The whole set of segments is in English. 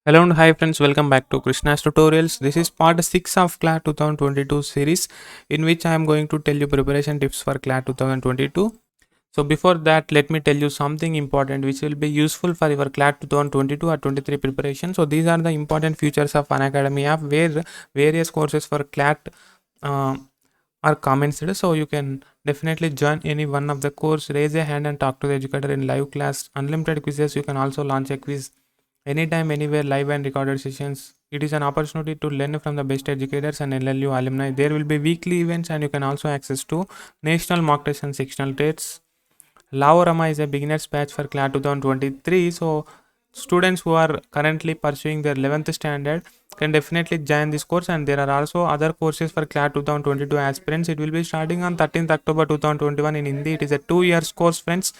Hello and hi friends, welcome back to Krishna's Tutorials. This is part 6 of CLAT 2022 series in which I am going to tell you preparation tips for CLAT 2022. So before that, let me tell you something important which will be useful for your CLAT 2022 or 23 preparation. So these are the important features of Unacademy app where various courses for CLAT uh, are commented. So you can definitely join any one of the course, raise a hand and talk to the educator in live class, unlimited quizzes. You can also launch a quiz anytime, anywhere, live and recorded sessions. It is an opportunity to learn from the best educators and LLU alumni. There will be weekly events and you can also access to national mock tests and sectional tests. Laorama is a beginner's batch for CLAT 2023. So students who are currently pursuing their 11th standard can definitely join this course, and there are also other courses for CLAT 2022 aspirants. It will be starting on 13th October 2021 in Hindi. It is a 2 years course, friends.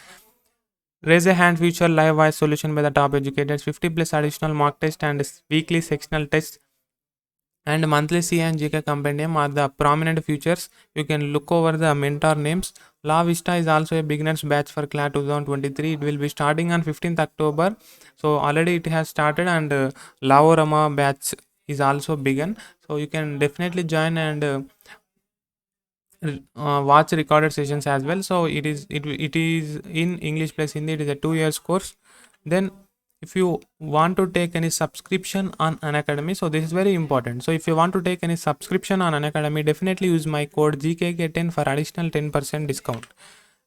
Raise a hand feature live voice solution by the top educators, 50 plus additional mock test and weekly sectional tests, and monthly C and GK compendium are the prominent features. You can look over the mentor names. La Vista is also a beginner's batch for CLAT 2023. It will be starting on 15th October. So already it has started, and Laorama batch is also begun. So you can definitely join and watch recorded sessions as well. So it is in English plus Hindi. It is a 2 years course. Then if you want to take any subscription on an academy, so this is very important. So if you want to take any subscription on an academy, definitely use my code GKK10 for additional 10% discount.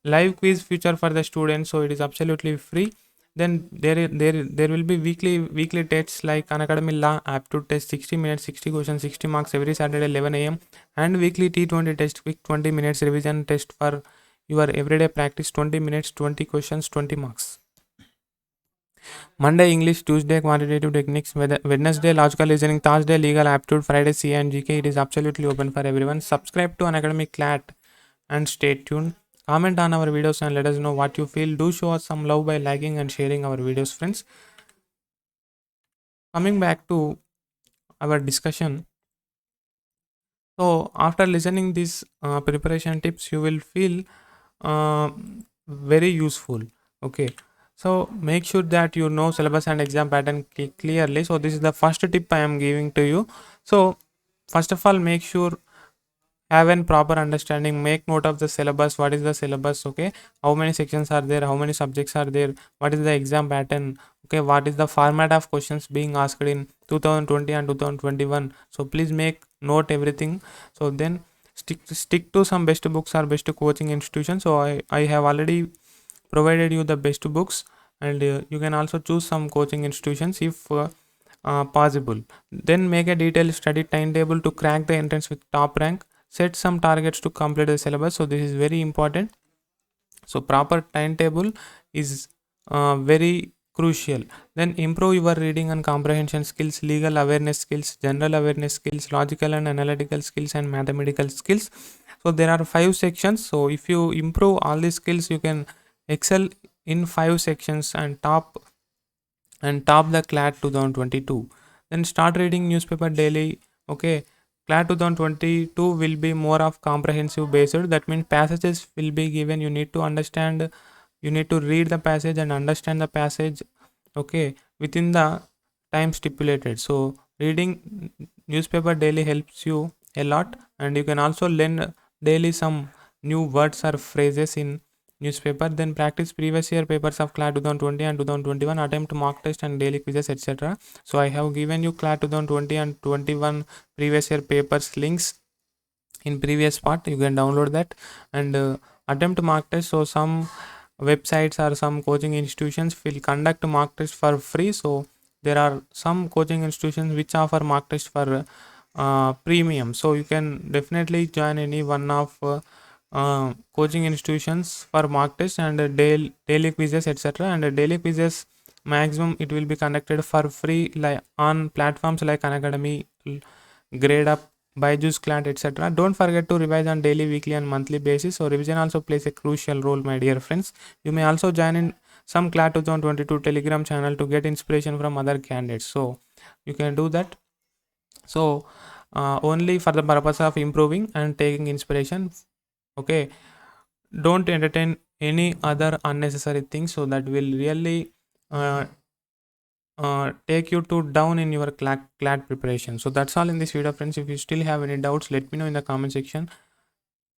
Live quiz feature for the students, so it is absolutely free. Then there will be weekly tests like Unacademy Law aptitude test, 60 minutes, 60 questions, 60 marks every Saturday 11 a.m. and weekly T20 test, quick 20 minutes revision test for your everyday practice, 20 minutes, 20 questions, 20 marks. Monday English, Tuesday quantitative techniques, Wednesday logical reasoning, Thursday legal aptitude, Friday C and GK. It is absolutely open for everyone. Subscribe to Unacademy CLAT and stay tuned. Comment on our videos and let us know what you feel. Do show us some love by liking and sharing our videos, friends. Coming back to our discussion. So after listening these preparation tips, you will feel uh, very useful. Okay. So make sure that you know syllabus and exam pattern clearly. So this is the first tip I am giving to you. So first of all, make sure have an proper understanding. Make note of the syllabus. What is the syllabus? Okay, how many sections are there, how many subjects are there, what is the exam pattern, okay, what is the format of questions being asked in 2020 and 2021. So please make note everything. So then stick to some best books or best coaching institutions. So I have already provided you the best books, and you can also choose some coaching institutions if possible. Then make a detailed study timetable to crack the entrance with top rank. Set some targets to complete the syllabus. So this is very important. So proper timetable is very crucial. Then improve your reading and comprehension skills, legal awareness skills, general awareness skills, logical and analytical skills, and mathematical skills. So there are 5 sections. So if you improve all these skills, you can excel in 5 sections and top the CLAT 2022. Then start reading newspaper daily. Okay, CLAT 2022 will be more of comprehensive based. That means passages will be given. You need to understand. You need to read the passage and understand the passage. Okay, within the time stipulated. So reading newspaper daily helps you a lot, and you can also learn daily some new words or phrases in newspaper. Then practice previous year papers of CLAT 2020 and 2021, attempt mock test and daily quizzes, etc. So I have given you CLAT 2020 and 21 previous year papers links in previous part. You can download that and attempt mock test. So some websites or some coaching institutions will conduct mock test for free. So there are some coaching institutions which offer mock test for premium. So you can definitely join any one of coaching institutions for mock test and daily quizzes, etc. And daily quizzes maximum it will be conducted for free, like on platforms like Unacademy, Grade Up, Byju's, Clant, etc. Don't forget to revise on daily, weekly, and monthly basis. So revision also plays a crucial role, my dear friends. You may also join in some CLAT 2022 Telegram channel to get inspiration from other candidates. So you can do that. So only for the purpose of improving and taking inspiration. Okay, don't entertain any other unnecessary things. So that will really uh, take you to down in your CLAT preparation. So that's all in this video, friends. If you still have any doubts, let me know in the comment section.